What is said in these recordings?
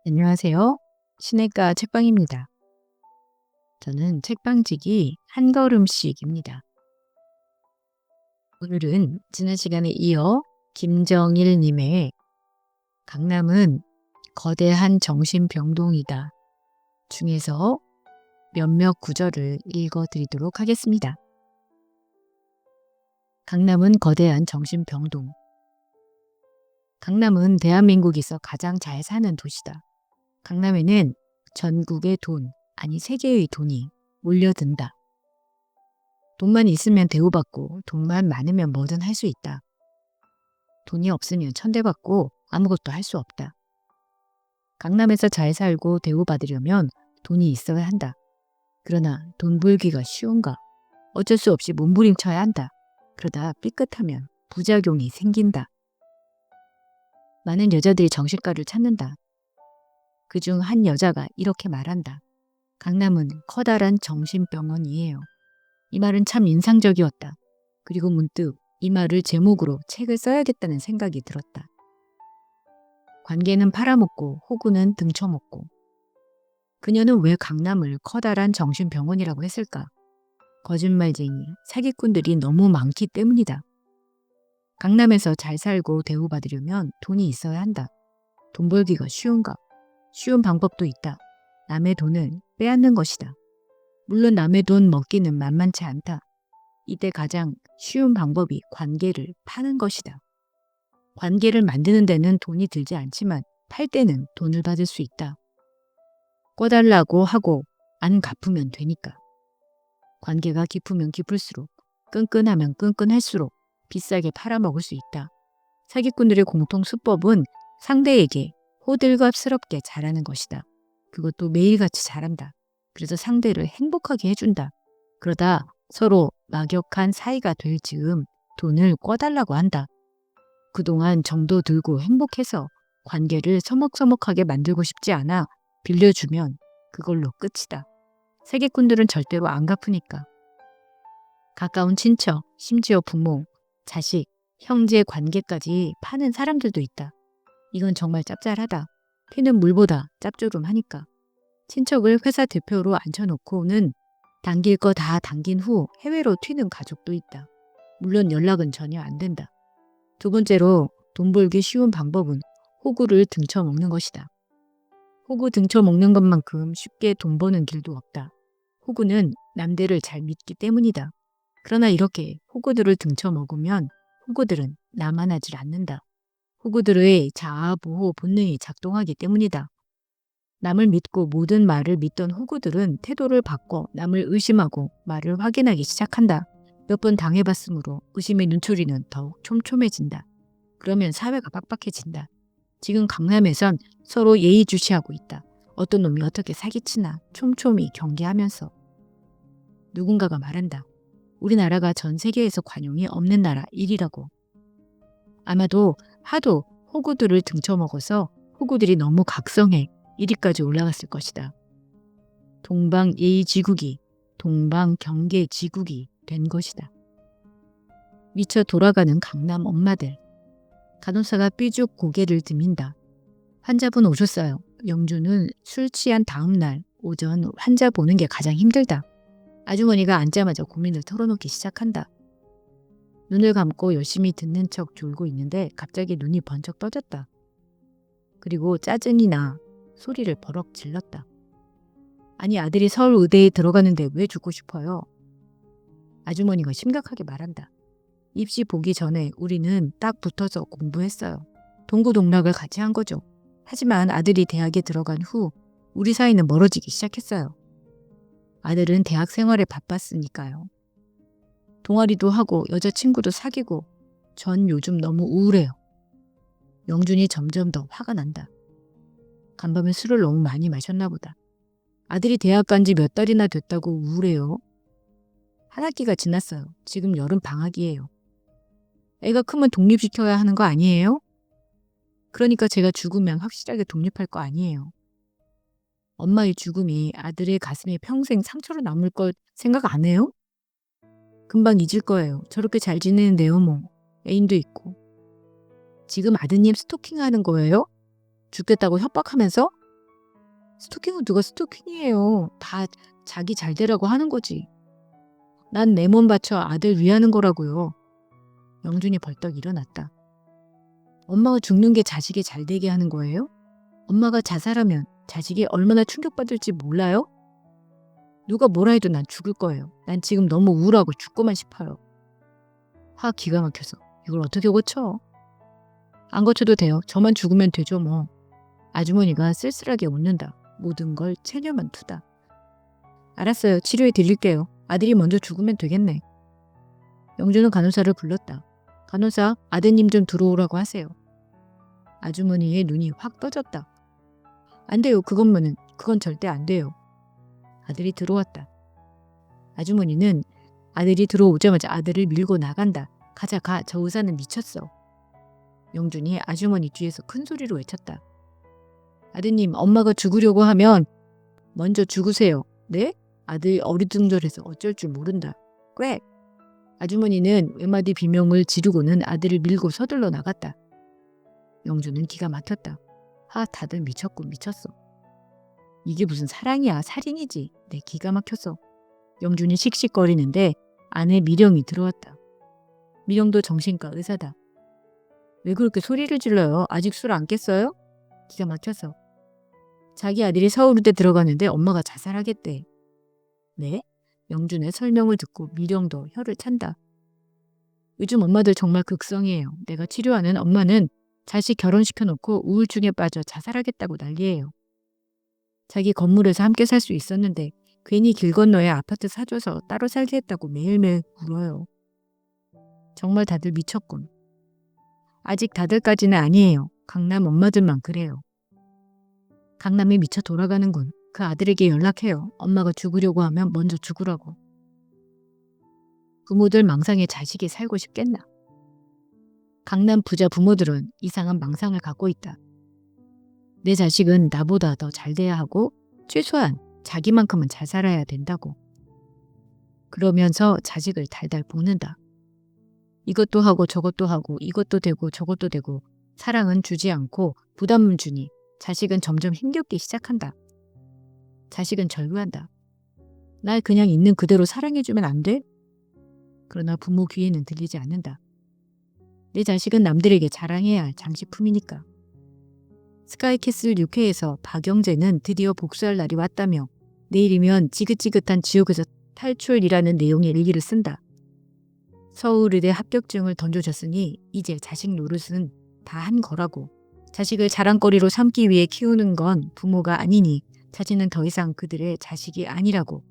안녕하세요. 시내가 책방입니다. 저는 책방지기 한 걸음씩입니다. 오늘은 지난 시간에 이어 김정일 님의 강남은 거대한 정신병동이다 중에서 몇몇 구절을 읽어드리도록 하겠습니다. 강남은 거대한 정신병동. 강남은 대한민국에서 가장 잘 사는 도시다. 강남에는 전국의 돈, 아니 세계의 돈이 몰려든다. 돈만 있으면 대우받고 돈만 많으면 뭐든 할 수 있다. 돈이 없으면 천대받고 아무것도 할 수 없다. 강남에서 잘 살고 대우받으려면 돈이 있어야 한다. 그러나 돈 벌기가 쉬운가? 어쩔 수 없이 몸부림쳐야 한다. 그러다 삐끗하면 부작용이 생긴다. 많은 여자들이 정신과를 찾는다. 그중 한 여자가 이렇게 말한다. 강남은 커다란 정신병원이에요. 이 말은 참 인상적이었다. 그리고 문득 이 말을 제목으로 책을 써야겠다는 생각이 들었다. 관계는 팔아먹고 호구는 등쳐먹고. 그녀는 왜 강남을 커다란 정신병원이라고 했을까? 거짓말쟁이, 사기꾼들이 너무 많기 때문이다. 강남에서 잘 살고 대우받으려면 돈이 있어야 한다. 돈 벌기가 쉬운가? 쉬운 방법도 있다. 남의 돈을 빼앗는 것이다. 물론 남의 돈 먹기는 만만치 않다. 이때 가장 쉬운 방법이 관계를 파는 것이다. 관계를 만드는 데는 돈이 들지 않지만 팔 때는 돈을 받을 수 있다. 꿔달라고 하고 안 갚으면 되니까. 관계가 깊으면 깊을수록, 끈끈하면 끈끈할수록 비싸게 팔아먹을 수 있다. 사기꾼들의 공통 수법은 상대에게 호들갑스럽게 잘하는 것이다. 그것도 매일같이 잘한다. 그래서 상대를 행복하게 해준다. 그러다 서로 막역한 사이가 될 즈음 돈을 꿔달라고 한다. 그동안 정도 들고 행복해서 관계를 서먹서먹하게 만들고 싶지 않아 빌려주면 그걸로 끝이다. 사기꾼들은 절대로 안 갚으니까. 가까운 친척, 심지어 부모, 자식, 형제 관계까지 파는 사람들도 있다. 이건 정말 짭짤하다. 피는 물보다 짭조름하니까. 친척을 회사 대표로 앉혀놓고는 당길 거 다 당긴 후 해외로 튀는 가족도 있다. 물론 연락은 전혀 안 된다. 두 번째로 돈 벌기 쉬운 방법은 호구를 등쳐먹는 것이다. 호구 등쳐먹는 것만큼 쉽게 돈 버는 길도 없다. 호구는 남들을 잘 믿기 때문이다. 그러나 이렇게 호구들을 등쳐먹으면 호구들은 남아나질 않는다. 호구들의 자아보호 본능이 작동하기 때문이다. 남을 믿고 모든 말을 믿던 호구들은 태도를 바꿔 남을 의심하고 말을 확인하기 시작한다. 몇 번 당해봤으므로 의심의 눈초리는 더욱 촘촘해진다. 그러면 사회가 빡빡해진다. 지금 강남에선 서로 예의주시하고 있다. 어떤 놈이 어떻게 사기치나 촘촘히 경계하면서. 누군가가 말한다. 우리나라가 전 세계에서 관용이 없는 나라 1위라고. 아마도 하도 호구들을 등쳐먹어서 호구들이 너무 각성해 1위까지 올라갔을 것이다. 동방예의지국이 동방경계지국이 된 것이다. 미쳐 돌아가는 강남 엄마들. 간호사가 삐죽 고개를 드민다. 환자분 오셨어요. 영주는 술 취한 다음 날 오전 환자 보는 게 가장 힘들다. 아주머니가 앉자마자 고민을 털어놓기 시작한다. 눈을 감고 열심히 듣는 척 졸고 있는데 갑자기 눈이 번쩍 떠졌다. 그리고 짜증이 나 소리를 버럭 질렀다. 아니 아들이 서울의대에 들어가는데 왜 죽고 싶어요? 아주머니가 심각하게 말한다. 입시 보기 전에 우리는 딱 붙어서 공부했어요. 동고동락을 같이 한 거죠. 하지만 아들이 대학에 들어간 후 우리 사이는 멀어지기 시작했어요. 아들은 대학 생활에 바빴으니까요. 동아리도 하고 여자친구도 사귀고 전 요즘 너무 우울해요. 영준이 점점 더 화가 난다. 간밤에 술을 너무 많이 마셨나 보다. 아들이 대학 간 지 몇 달이나 됐다고 우울해요. 한 학기가 지났어요. 지금 여름 방학이에요. 애가 크면 독립시켜야 하는 거 아니에요? 그러니까 제가 죽으면 확실하게 독립할 거 아니에요. 엄마의 죽음이 아들의 가슴에 평생 상처로 남을 걸 생각 안 해요? 금방 잊을 거예요. 저렇게 잘 지내는데요 뭐. 애인도 있고. 지금 아드님 스토킹하는 거예요? 죽겠다고 협박하면서? 스토킹은 누가 스토킹이에요. 다 자기 잘 되라고 하는 거지. 난 내 몸 바쳐 아들 위하는 거라고요. 영준이 벌떡 일어났다. 엄마가 죽는 게 자식이 잘 되게 하는 거예요? 엄마가 자살하면 자식이 얼마나 충격받을지 몰라요? 누가 뭐라 해도 난 죽을 거예요. 난 지금 너무 우울하고 죽고만 싶어요. 화 기가 막혀서 이걸 어떻게 고쳐? 안 고쳐도 돼요. 저만 죽으면 되죠 뭐. 아주머니가 쓸쓸하게 웃는다. 모든 걸 체념한 투다. 알았어요. 치료해 드릴게요. 아들이 먼저 죽으면 되겠네. 영준은 간호사를 불렀다. 간호사, 아드님 좀 들어오라고 하세요. 아주머니의 눈이 확 떠졌다. 안 돼요. 그건 절대 안 돼요. 아들이 들어왔다. 아주머니는 아들이 들어오자마자 아들을 밀고 나간다. 가자 가. 저 의사는 미쳤어. 영준이 아주머니 뒤에서 큰 소리로 외쳤다. 아드님, 엄마가 죽으려고 하면 먼저 죽으세요. 네? 아들 어리둥절해서 어쩔 줄 모른다. 꽥! 아주머니는 외마디 비명을 지르고는 아들을 밀고 서둘러 나갔다. 영준은 기가 막혔다. 다들 미쳤군 미쳤어. 이게 무슨 사랑이야. 살인이지. 내 기가 막혔어. 영준이 씩씩거리는데 아내 미령이 들어왔다. 미령도 정신과 의사다. 왜 그렇게 소리를 질러요? 아직 술 안 깼어요? 기가 막혀서. 자기 아들이 서울대 들어가는데 엄마가 자살하겠대. 네? 영준의 설명을 듣고 미령도 혀를 찬다. 요즘 엄마들 정말 극성이에요. 내가 치료하는 엄마는 자식 결혼시켜놓고 우울증에 빠져 자살하겠다고 난리예요. 자기 건물에서 함께 살 수 있었는데 괜히 길 건너에 아파트 사줘서 따로 살게 했다고 매일매일 울어요. 정말 다들 미쳤군. 아직 다들까지는 아니에요. 강남 엄마들만 그래요. 강남이 미쳐 돌아가는군. 그 아들에게 연락해요. 엄마가 죽으려고 하면 먼저 죽으라고. 부모들 망상에 자식이 살고 싶겠나? 강남 부자 부모들은 이상한 망상을 갖고 있다. 내 자식은 나보다 더 잘 돼야 하고 최소한 자기만큼은 잘 살아야 된다고. 그러면서 자식을 달달 볶는다. 이것도 하고 저것도 하고 이것도 되고 저것도 되고 사랑은 주지 않고 부담을 주니 자식은 점점 힘겹기 시작한다. 자식은 절규한다. 날 그냥 있는 그대로 사랑해주면 안 돼? 그러나 부모 귀에는 들리지 않는다. 내 자식은 남들에게 자랑해야 할 장식품이니까. 스카이캐슬 6회에서 박영재는 드디어 복수할 날이 왔다며 내일이면 지긋지긋한 지옥에서 탈출이라는 내용의 일기를 쓴다. 서울의대 합격증을 던져줬으니 이제 자식 노릇은 다 한 거라고. 자식을 자랑거리로 삼기 위해 키우는 건 부모가 아니니 자신은 더 이상 그들의 자식이 아니라고.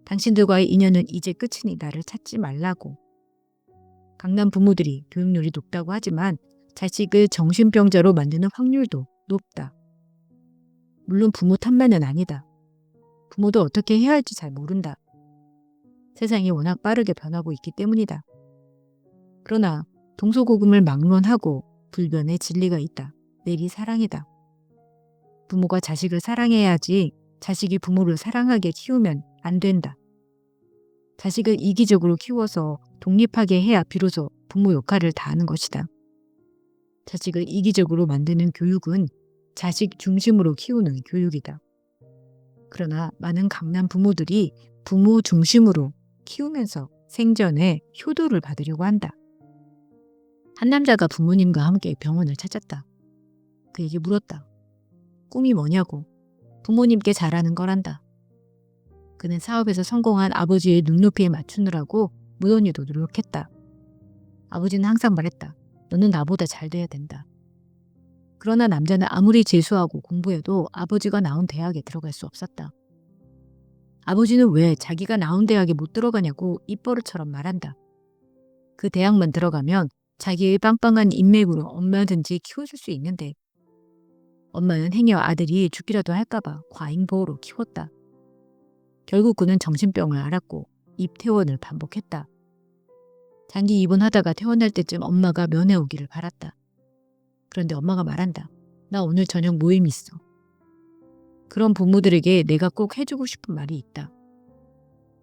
당신들과의 인연은 이제 끝이니 나를 찾지 말라고. 강남 부모들이 교육률이 높다고 하지만 자식을 정신병자로 만드는 확률도 높다. 물론 부모 탓만은 아니다. 부모도 어떻게 해야 할지 잘 모른다. 세상이 워낙 빠르게 변하고 있기 때문이다. 그러나 동서고금을 막론하고 불변의 진리가 있다. 내리 사랑이다. 부모가 자식을 사랑해야지 자식이 부모를 사랑하게 키우면 안 된다. 자식을 이기적으로 키워서 독립하게 해야 비로소 부모 역할을 다하는 것이다. 자식을 이기적으로 만드는 교육은 자식 중심으로 키우는 교육이다. 그러나 많은 강남 부모들이 부모 중심으로 키우면서 생전에 효도를 받으려고 한다. 한 남자가 부모님과 함께 병원을 찾았다. 그에게 물었다. 꿈이 뭐냐고. 부모님께 잘하는 거란다. 그는 사업에서 성공한 아버지의 눈높이에 맞추느라고 무던히도 노력했다. 아버지는 항상 말했다. 너는 나보다 잘 돼야 된다. 그러나 남자는 아무리 재수하고 공부해도 아버지가 나온 대학에 들어갈 수 없었다. 아버지는 왜 자기가 나온 대학에 못 들어가냐고 입버릇처럼 말한다. 그 대학만 들어가면 자기의 빵빵한 인맥으로 얼마든지 키워줄 수 있는데 엄마는 행여 아들이 죽기라도 할까봐 과잉보호로 키웠다. 결국 그는 정신병을 앓았고 입퇴원을 반복했다. 장기 입원하다가 퇴원할 때쯤 엄마가 면회 오기를 바랐다. 그런데 엄마가 말한다. 나 오늘 저녁 모임 있어. 그런 부모들에게 내가 꼭 해주고 싶은 말이 있다.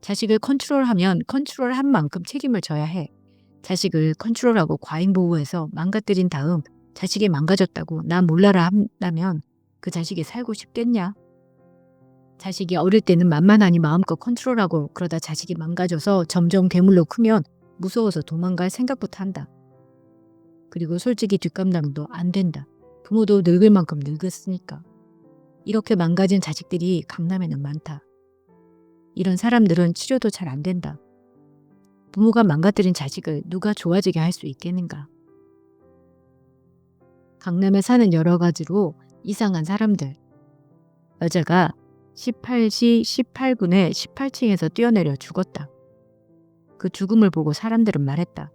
자식을 컨트롤하면 컨트롤한 만큼 책임을 져야 해. 자식을 컨트롤하고 과잉보호해서 망가뜨린 다음 자식이 망가졌다고 나 몰라라 한다면 그 자식이 살고 싶겠냐? 자식이 어릴 때는 만만하니 마음껏 컨트롤하고 그러다 자식이 망가져서 점점 괴물로 크면 무서워서 도망갈 생각부터 한다. 그리고 솔직히 뒷감당도 안 된다. 부모도 늙을 만큼 늙었으니까. 이렇게 망가진 자식들이 강남에는 많다. 이런 사람들은 치료도 잘 안 된다. 부모가 망가뜨린 자식을 누가 좋아지게 할 수 있겠는가. 강남에 사는 여러 가지로 이상한 사람들. 여자가 18시 18분에 18층에서 뛰어내려 죽었다. 그 죽음을 보고 사람들은 말했다.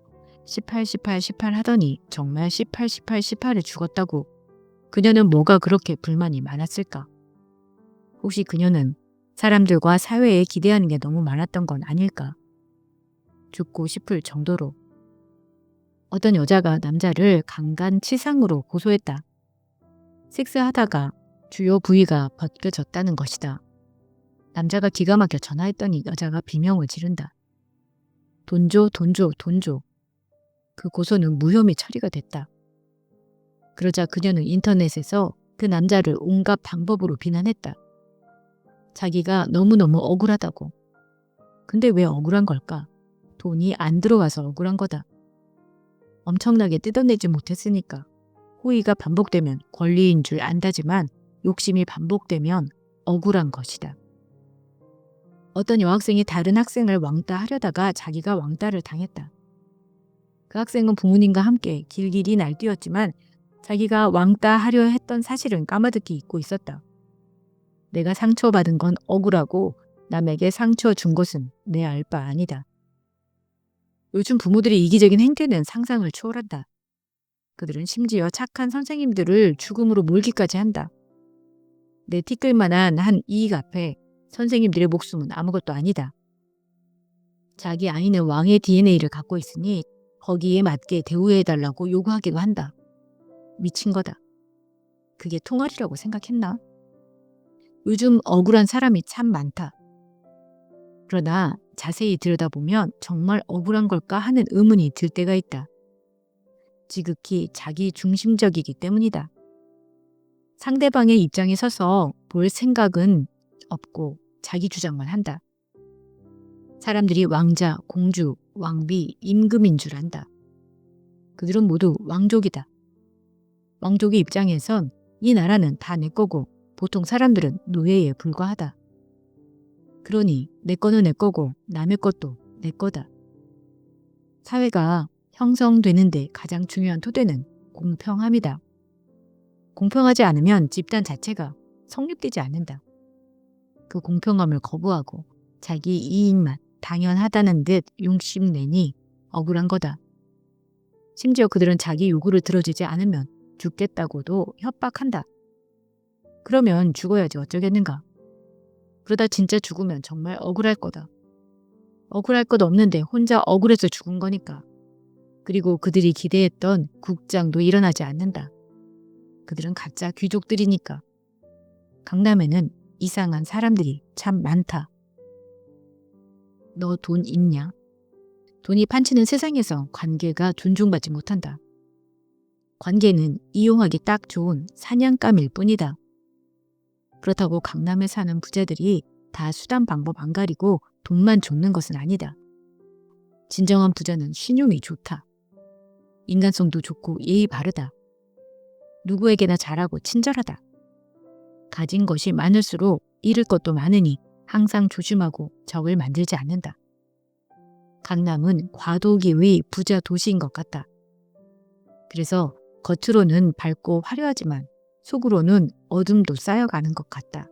18, 18, 18 하더니 정말 18, 18, 18에 죽었다고. 그녀는 뭐가 그렇게 불만이 많았을까? 혹시 그녀는 사람들과 사회에 기대하는 게 너무 많았던 건 아닐까? 죽고 싶을 정도로. 어떤 여자가 남자를 강간치상으로 고소했다. 섹스하다가 주요 부위가 벗겨졌다는 것이다. 남자가 기가 막혀 전화했더니 여자가 비명을 지른다. 돈 줘, 돈 줘, 돈 줘. 그 고소는 무혐의 처리가 됐다. 그러자 그녀는 인터넷에서 그 남자를 온갖 방법으로 비난했다. 자기가 너무너무 억울하다고. 근데 왜 억울한 걸까? 돈이 안 들어와서 억울한 거다. 엄청나게 뜯어내지 못했으니까. 호의가 반복되면 권리인 줄 안다지만 욕심이 반복되면 억울한 것이다. 어떤 여학생이 다른 학생을 왕따 하려다가 자기가 왕따를 당했다. 그 학생은 부모님과 함께 길길이 날뛰었지만 자기가 왕따 하려 했던 사실은 까마득히 잊고 있었다. 내가 상처받은 건 억울하고 남에게 상처 준 것은 내 알 바 아니다. 요즘 부모들의 이기적인 행태는 상상을 초월한다. 그들은 심지어 착한 선생님들을 죽음으로 몰기까지 한다. 내 티끌만한 한 이익 앞에 선생님들의 목숨은 아무것도 아니다. 자기 아이는 왕의 DNA를 갖고 있으니 거기에 맞게 대우해달라고 요구하기도 한다. 미친 거다. 그게 통할이라고 생각했나? 요즘 억울한 사람이 참 많다. 그러나 자세히 들여다보면 정말 억울한 걸까 하는 의문이 들 때가 있다. 지극히 자기 중심적이기 때문이다. 상대방의 입장에 서서 볼 생각은 없고 자기 주장만 한다. 사람들이 왕자, 공주, 왕비, 임금인 줄 안다. 그들은 모두 왕족이다. 왕족의 입장에선 이 나라는 다 내 거고 보통 사람들은 노예에 불과하다. 그러니 내 거는 내 거고 남의 것도 내 거다. 사회가 형성되는데 가장 중요한 토대는 공평함이다. 공평하지 않으면 집단 자체가 성립되지 않는다. 그 공평함을 거부하고 자기 이익만 당연하다는 듯 욕심내니 억울한 거다. 심지어 그들은 자기 요구를 들어주지 않으면 죽겠다고도 협박한다. 그러면 죽어야지 어쩌겠는가. 그러다 진짜 죽으면 정말 억울할 거다. 억울할 것 없는데 혼자 억울해서 죽은 거니까. 그리고 그들이 기대했던 국장도 일어나지 않는다. 그들은 가짜 귀족들이니까. 강남에는 이상한 사람들이 참 많다. 너 돈 있냐? 돈이 판치는 세상에서 관계가 존중받지 못한다. 관계는 이용하기 딱 좋은 사냥감일 뿐이다. 그렇다고 강남에 사는 부자들이 다 수단 방법 안 가리고 돈만 줬는 것은 아니다. 진정한 부자는 신용이 좋다. 인간성도 좋고 예의 바르다. 누구에게나 잘하고 친절하다. 가진 것이 많을수록 잃을 것도 많으니 항상 조심하고 적을 만들지 않는다. 강남은 과도기의 부자 도시인 것 같다. 그래서 겉으로는 밝고 화려하지만 속으로는 어둠도 쌓여가는 것 같다.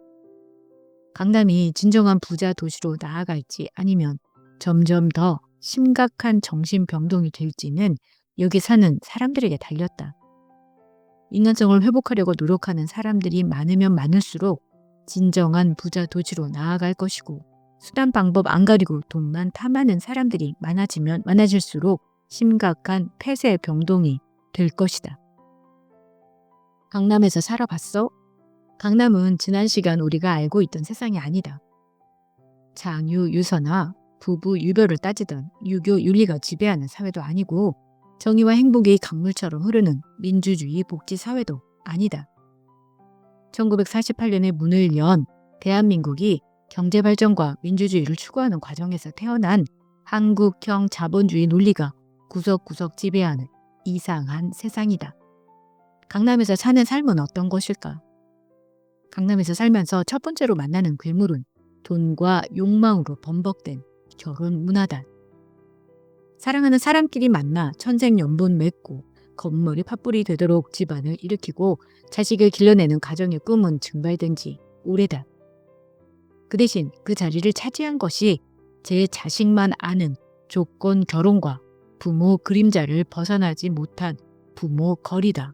강남이 진정한 부자 도시로 나아갈지 아니면 점점 더 심각한 정신병동이 될지는 여기 사는 사람들에게 달렸다. 인간성을 회복하려고 노력하는 사람들이 많으면 많을수록 진정한 부자 도시로 나아갈 것이고 수단 방법 안 가리고 돈만 탐하는 사람들이 많아지면 많아질수록 심각한 폐쇄 병동이 될 것이다. 강남에서 살아봤어? 강남은 지난 시간 우리가 알고 있던 세상이 아니다. 장유, 유서나 부부, 유별을 따지던 유교, 윤리가 지배하는 사회도 아니고 정의와 행복이 강물처럼 흐르는 민주주의 복지 사회도 아니다. 1948년에 문을 연 대한민국이 경제발전과 민주주의를 추구하는 과정에서 태어난 한국형 자본주의 논리가 구석구석 지배하는 이상한 세상이다. 강남에서 사는 삶은 어떤 것일까? 강남에서 살면서 첫 번째로 만나는 괴물은 돈과 욕망으로 범벅된 결혼 문화다. 사랑하는 사람끼리 만나 천생연분 맺고 건물이 팥불이 되도록 집안을 일으키고 자식을 길러내는 가정의 꿈은 증발된 지 오래다. 그 대신 그 자리를 차지한 것이 제 자식만 아는 조건 결혼과 부모 그림자를 벗어나지 못한 부모 거리다.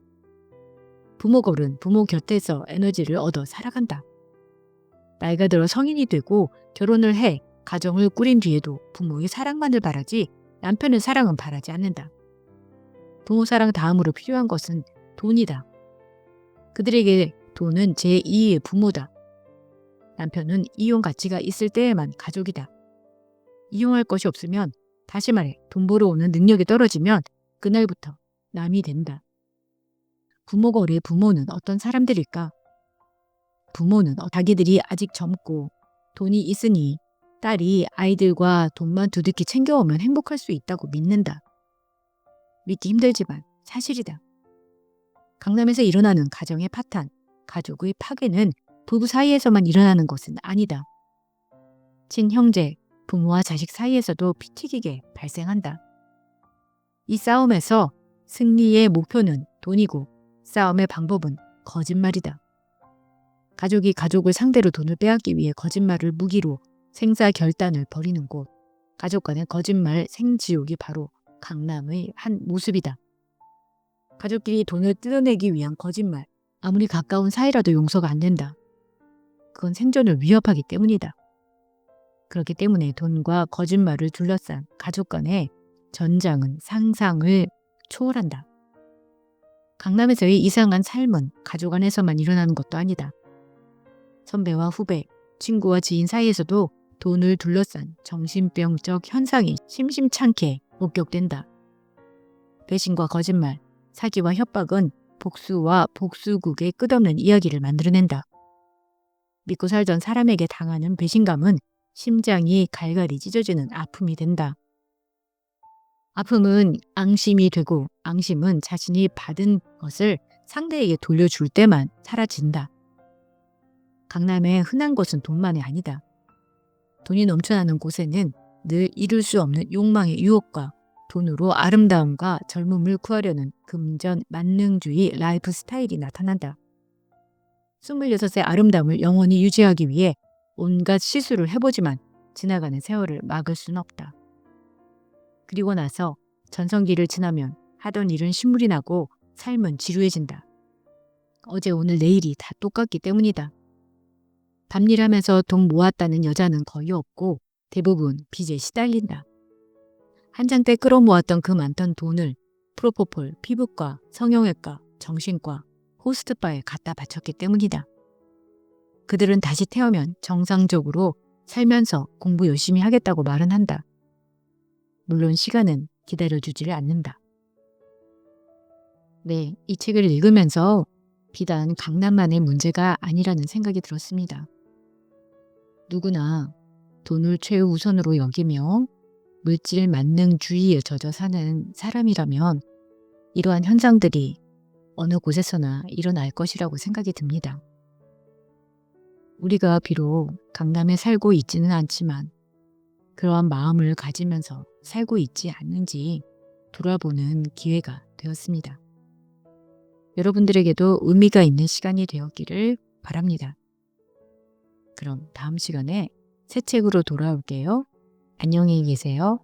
부모 걸은 부모 곁에서 에너지를 얻어 살아간다. 나이가 들어 성인이 되고 결혼을 해 가정을 꾸린 뒤에도 부모의 사랑만을 바라지 남편의 사랑은 바라지 않는다. 부모 사랑 다음으로 필요한 것은 돈이다. 그들에게 돈은 제2의 부모다. 남편은 이용 가치가 있을 때에만 가족이다. 이용할 것이 없으면, 다시 말해 돈 벌어오는 능력이 떨어지면 그날부터 남이 된다. 부모 거리의 부모는 어떤 사람들일까? 부모는 자기들이 아직 젊고 돈이 있으니 딸이 아이들과 돈만 두둑히 챙겨오면 행복할 수 있다고 믿는다. 믿기 힘들지만 사실이다. 강남에서 일어나는 가정의 파탄, 가족의 파괴는 부부 사이에서만 일어나는 것은 아니다. 친형제, 부모와 자식 사이에서도 피 튀기게 발생한다. 이 싸움에서 승리의 목표는 돈이고 싸움의 방법은 거짓말이다. 가족이 가족을 상대로 돈을 빼앗기 위해 거짓말을 무기로 생사결단을 벌이는 곳, 가족 간의 거짓말 생지옥이 바로 강남의 한 모습이다. 가족끼리 돈을 뜯어내기 위한 거짓말, 아무리 가까운 사이라도 용서가 안 된다. 그건 생존을 위협하기 때문이다. 그렇기 때문에 돈과 거짓말을 둘러싼 가족 간의 전장은 상상을 초월한다. 강남에서의 이상한 삶은 가족 안에서만 일어나는 것도 아니다. 선배와 후배, 친구와 지인 사이에서도 돈을 둘러싼 정신병적 현상이 심심찮게 목격된다. 배신과 거짓말, 사기와 협박은 복수와 복수국의 끝없는 이야기를 만들어낸다. 믿고 살던 사람에게 당하는 배신감은 심장이 갈갈이 찢어지는 아픔이 된다. 아픔은 앙심이 되고 앙심은 자신이 받은 것을 상대에게 돌려줄 때만 사라진다. 강남의 흔한 것은 돈만이 아니다. 돈이 넘쳐나는 곳에는 늘 이룰 수 없는 욕망의 유혹과 돈으로 아름다움과 젊음을 구하려는 금전 만능주의 라이프 스타일이 나타난다. 26의 아름다움을 영원히 유지하기 위해 온갖 시술을 해보지만 지나가는 세월을 막을 수는 없다. 그리고 나서 전성기를 지나면 하던 일은 신물이 나고 삶은 지루해진다. 어제 오늘 내일이 다 똑같기 때문이다. 밤일하면서 돈 모았다는 여자는 거의 없고 대부분 빚에 시달린다. 한창 때 끌어모았던 그 많던 돈을 프로포폴, 피부과, 성형외과, 정신과, 호스트바에 갖다 바쳤기 때문이다. 그들은 다시 태어면 정상적으로 살면서 공부 열심히 하겠다고 말은 한다. 물론 시간은 기다려주지를 않는다. 네, 이 책을 읽으면서 비단 강남만의 문제가 아니라는 생각이 들었습니다. 누구나 돈을 최우선으로 여기며 물질 만능주의에 젖어 사는 사람이라면 이러한 현상들이 어느 곳에서나 일어날 것이라고 생각이 듭니다. 우리가 비록 강남에 살고 있지는 않지만 그러한 마음을 가지면서 살고 있지 않는지 돌아보는 기회가 되었습니다. 여러분들에게도 의미가 있는 시간이 되었기를 바랍니다. 그럼 다음 시간에 새 책으로 돌아올게요. 안녕히 계세요.